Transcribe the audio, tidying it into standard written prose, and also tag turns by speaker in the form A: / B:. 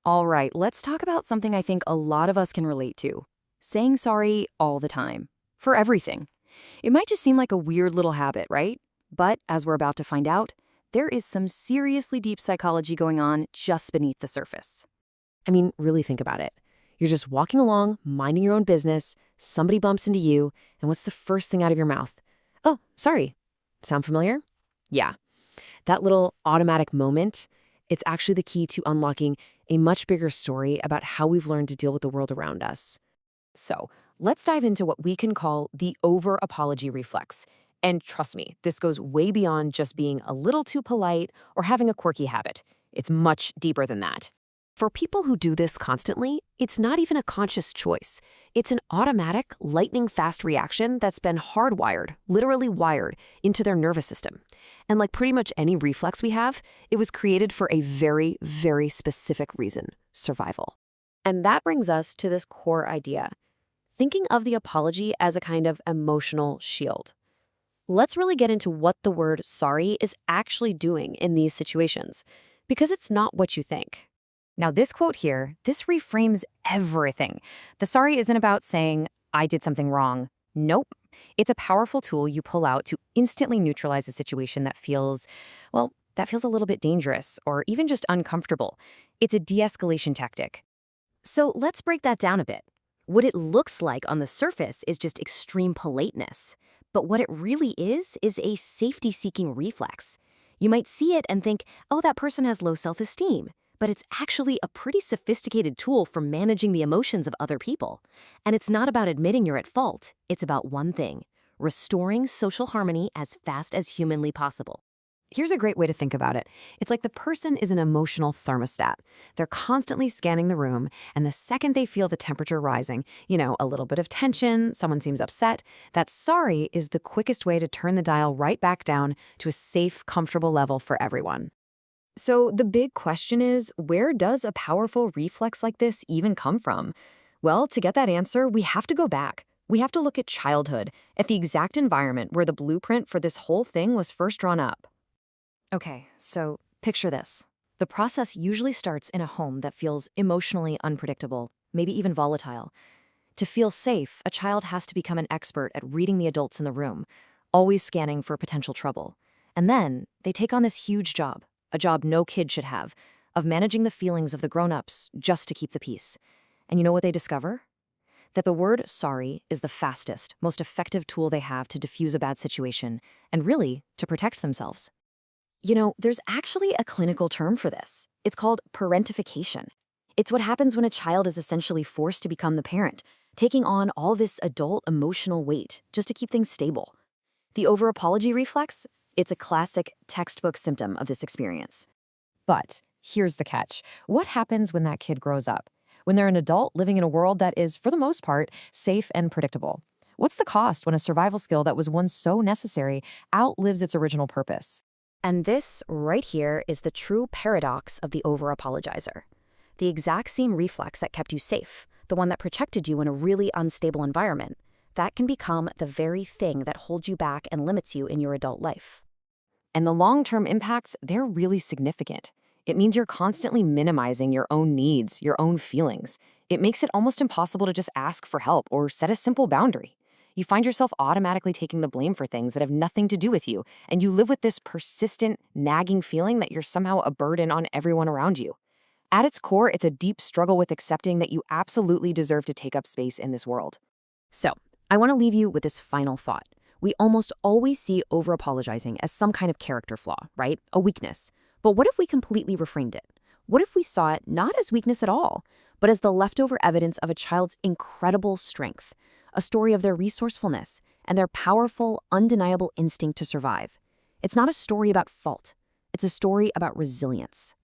A: All right, let's talk about something I think a lot of us can relate to. Saying sorry all the time. For everything. It might just seem like a weird little habit, right? But as we're about to find out, there is some seriously deep psychology going on just beneath the surface.
B: I mean, really think about it. You're just walking along, minding your own business, somebody bumps into you, and what's the first thing out of your mouth? Oh, sorry. Sound familiar? Yeah. That little automatic moment, it's actually the key to unlocking a much bigger story about how we've learned to deal with the world around us. So, let's dive into what we can call the over-apology reflex. And trust me, this goes way beyond just being a little too polite or having a quirky habit. It's much deeper than that. For people who do this constantly, it's not even a conscious choice. It's an automatic, lightning-fast reaction that's been hardwired, literally wired, into their nervous system. And like pretty much any reflex we have, it was created for a very, very specific reason: survival. And that brings us to this core idea: thinking of the apology as a kind of emotional shield. Let's really get into what the word sorry is actually doing in these situations, because it's not what you think.
A: Now, this quote here, this reframes everything. The sorry isn't about saying, I did something wrong. Nope. It's a powerful tool you pull out to instantly neutralize a situation that feels, well, that feels a little bit dangerous or even just uncomfortable. It's a de-escalation tactic. So let's break that down a bit. What it looks like on the surface is just extreme politeness. But what it really is a safety-seeking reflex. You might see it and think, oh, that person has low self-esteem. But it's actually a pretty sophisticated tool for managing the emotions of other people. And it's not about admitting you're at fault. It's about one thing: restoring social harmony as fast as humanly possible.
B: Here's a great way to think about it. It's like the person is an emotional thermostat. They're constantly scanning the room, and the second they feel the temperature rising, a little bit of tension, someone seems upset, that sorry is the quickest way to turn the dial right back down to a safe, comfortable level for everyone.
A: So the big question is, where does a powerful reflex like this even come from? Well, to get that answer, we have to go back. We have to look at childhood, at the exact environment where the blueprint for this whole thing was first drawn up. Okay, so picture this. The process usually starts in a home that feels emotionally unpredictable, maybe even volatile. To feel safe, a child has to become an expert at reading the adults in the room, always scanning for potential trouble. And then they take on this huge job, a job no kid should have, of managing the feelings of the grown-ups just to keep the peace. And you know what they discover? That the word sorry is the fastest, most effective tool they have to diffuse a bad situation, and really, to protect themselves. There's actually a clinical term for this. It's called parentification. It's what happens when a child is essentially forced to become the parent, taking on all this adult emotional weight just to keep things stable. The over-apology reflex? It's a classic textbook symptom of this experience.
B: But here's the catch. What happens when that kid grows up? When they're an adult living in a world that is, for the most part, safe and predictable? What's the cost when a survival skill that was once so necessary outlives its original purpose?
A: And this, right here, is the true paradox of the over-apologizer. The exact same reflex that kept you safe, the one that protected you in a really unstable environment, that can become the very thing that holds you back and limits you in your adult life.
B: And the long-term impacts, they're really significant. It means you're constantly minimizing your own needs, your own feelings. It makes it almost impossible to just ask for help or set a simple boundary. You find yourself automatically taking the blame for things that have nothing to do with you, and you live with this persistent, nagging feeling that you're somehow a burden on everyone around you. At its core, it's a deep struggle with accepting that you absolutely deserve to take up space in this world.
A: So, I want to leave you with this final thought. We almost always see over-apologizing as some kind of character flaw, right? A weakness. But what if we completely reframed it? What if we saw it not as weakness at all, but as the leftover evidence of a child's incredible strength, a story of their resourcefulness and their powerful, undeniable instinct to survive? It's not a story about fault. It's a story about resilience.